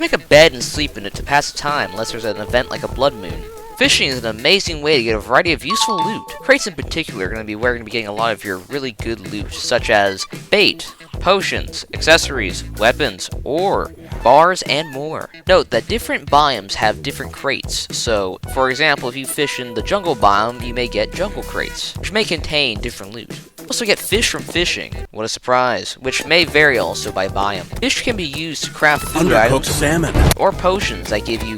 Make a bed and sleep in it to pass the time unless there's an event like a blood moon. Fishing is an amazing way to get a variety of useful loot. Crates in particular are going to be where you're going to be getting a lot of your really good loot, such as bait, potions, accessories, weapons, ore, bars, and more. Note that different biomes have different crates, so, for example, if you fish in the jungle biome, you may get jungle crates, which may contain different loot. Also get fish from fishing, what a surprise, which may vary also by biome. Fish can be used to craft food items salmon or potions that give you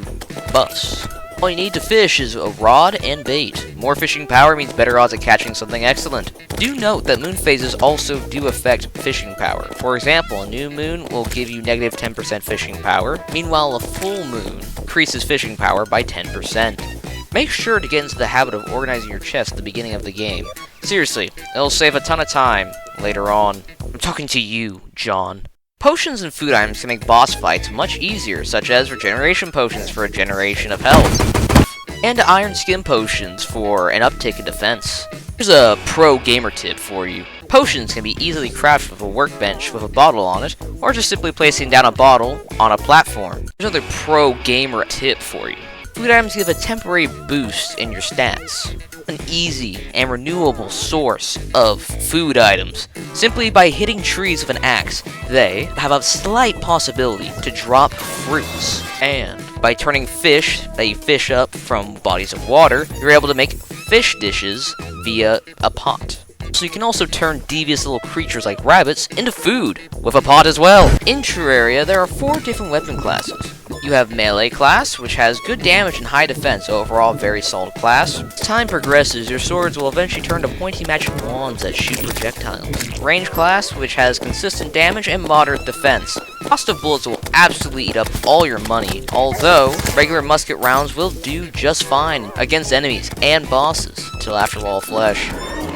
buffs. All you need to fish is a rod and bait. More fishing power means better odds at catching something excellent. Do note that moon phases also do affect fishing power. For example, a new moon will give you negative 10% fishing power, meanwhile a full moon increases fishing power by 10%. Make sure to get into the habit of organizing your chest at the beginning of the game. Seriously, it'll save a ton of time later on. I'm talking to you, John. Potions and food items can make boss fights much easier, such as regeneration potions for a generation of health, and iron skin potions for an uptick in defense. Here's a pro gamer tip for you. Potions can be easily crafted with a workbench with a bottle on it, or just simply placing down a bottle on a platform. Here's another pro gamer tip for you. Food items give a temporary boost in your stats. An easy and renewable source of food items. Simply by hitting trees with an axe, they have a slight possibility to drop fruits. And by turning fish that you fish up from bodies of water, you're able to make fish dishes via a pot. So you can also turn devious little creatures like rabbits into food with a pot as well. In Terraria, there are 4 different weapon classes. You have melee class, which has good damage and high defense, overall very solid class. As time progresses, your swords will eventually turn to pointy magic wands that shoot projectiles. Range class, which has consistent damage and moderate defense. Cost of bullets will absolutely eat up all your money, although regular musket rounds will do just fine against enemies and bosses until after Wall of Flesh.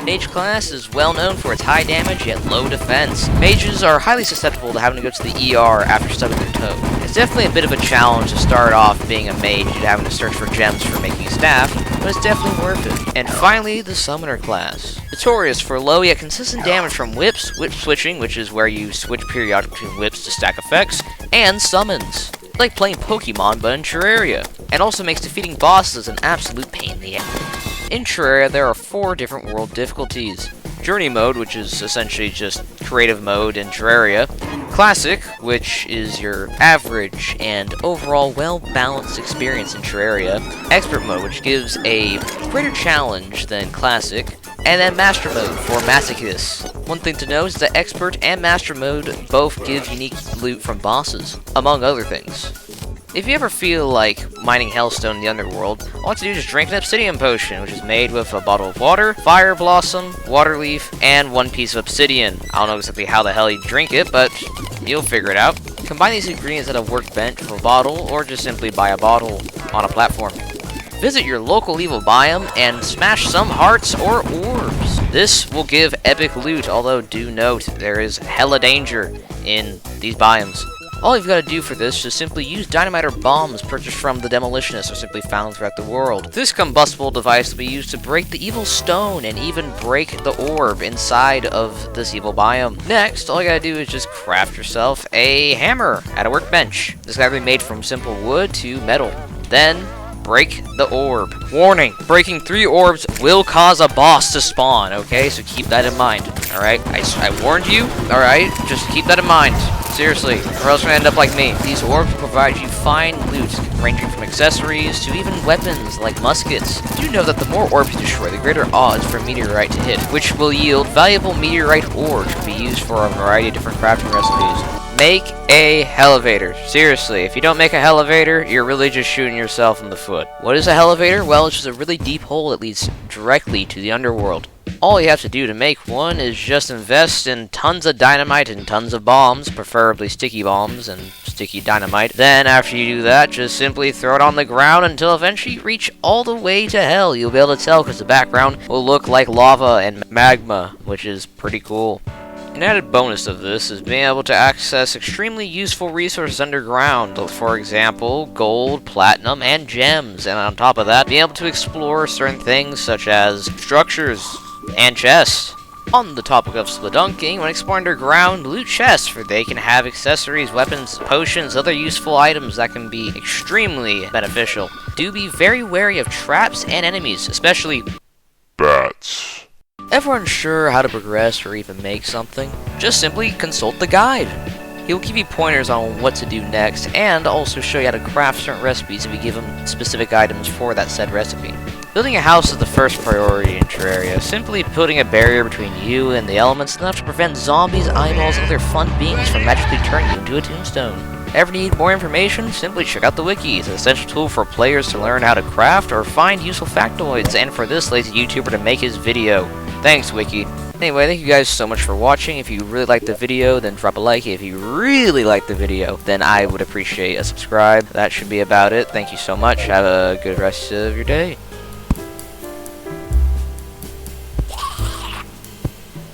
Mage class is well known for its high damage yet low defense. Mages are highly susceptible to having to go to the ER after stubbing their toe. It's definitely a bit of a challenge to start off being a mage and having to search for gems for making staff, but it's definitely worth it. And finally, the summoner class. Notorious for low yet consistent damage from whips, whip switching, which is where you switch periodically between whips to stack effects, and summons. It's like playing Pokemon but in Terraria, and also makes defeating bosses an absolute pain in the ass. In Terraria, there are 4 different world difficulties. Journey mode, which is essentially just creative mode in Terraria. Classic, which is your average and overall well-balanced experience in Terraria. Expert mode, which gives a greater challenge than Classic. And then Master mode for masochists. One thing to know is that Expert and Master mode both give unique loot from bosses, among other things. If you ever feel like mining hellstone in the underworld, all you have to do is drink an obsidian potion, which is made with a bottle of water, fire blossom, water leaf, and 1 piece of obsidian. I don't know exactly how the hell you drink it, but you'll figure it out. Combine these ingredients at a workbench with a bottle, or just simply buy a bottle on a platform. Visit your local evil biome and smash some hearts or orbs. This will give epic loot, although do note there is hella danger in these biomes. All you've got to do for this is simply use dynamite or bombs purchased from the demolitionists or simply found throughout the world. This combustible device will be used to break the evil stone and even break the orb inside of this evil biome. Next, all you gotta do is just craft yourself a hammer at a workbench. This can be made from simple wood to metal. Then, break the orb. Warning, breaking 3 orbs will cause a boss to spawn, okay? So keep that in mind, alright? I warned you, alright? Just keep that in mind. Seriously, or else you're gonna end up like me. These orbs will provide you fine loot, ranging from accessories to even weapons like muskets. Do know that the more orbs you destroy, the greater odds for a meteorite to hit, which will yield valuable meteorite ore to be used for a variety of different crafting recipes. Make a elevator. Seriously, if you don't make a elevator, you're really just shooting yourself in the foot. What is a elevator? Well, it's just a really deep hole that leads directly to the underworld. All you have to do to make one is just invest in tons of dynamite and tons of bombs, preferably sticky bombs and sticky dynamite. Then, after you do that, just simply throw it on the ground until eventually you reach all the way to hell. You'll be able to tell because the background will look like lava and magma, which is pretty cool. An added bonus of this is being able to access extremely useful resources underground, for example, gold, platinum, and gems, and on top of that, being able to explore certain things such as structures and chests. On the topic of spelunking, when exploring underground, loot chests, for they can have accessories, weapons, potions, other useful items that can be extremely beneficial. Do be very wary of traps and enemies, especially bats. Ever unsure how to progress or even make something? Just simply consult the guide. He will give you pointers on what to do next, and also show you how to craft certain recipes if you give him specific items for that said recipe. Building a house is the first priority in Terraria. Simply putting a barrier between you and the elements is enough to prevent zombies, eyeballs, and other fun beings from magically turning you into a tombstone. Ever need more information? Simply check out the wiki. It's an essential tool for players to learn how to craft or find useful factoids, and for this lazy YouTuber to make his video. Thanks, wiki. Anyway, thank you guys so much for watching. If you really liked the video, then drop a like. If you really liked the video, then I would appreciate a subscribe. That should be about it. Thank you so much. Have a good rest of your day.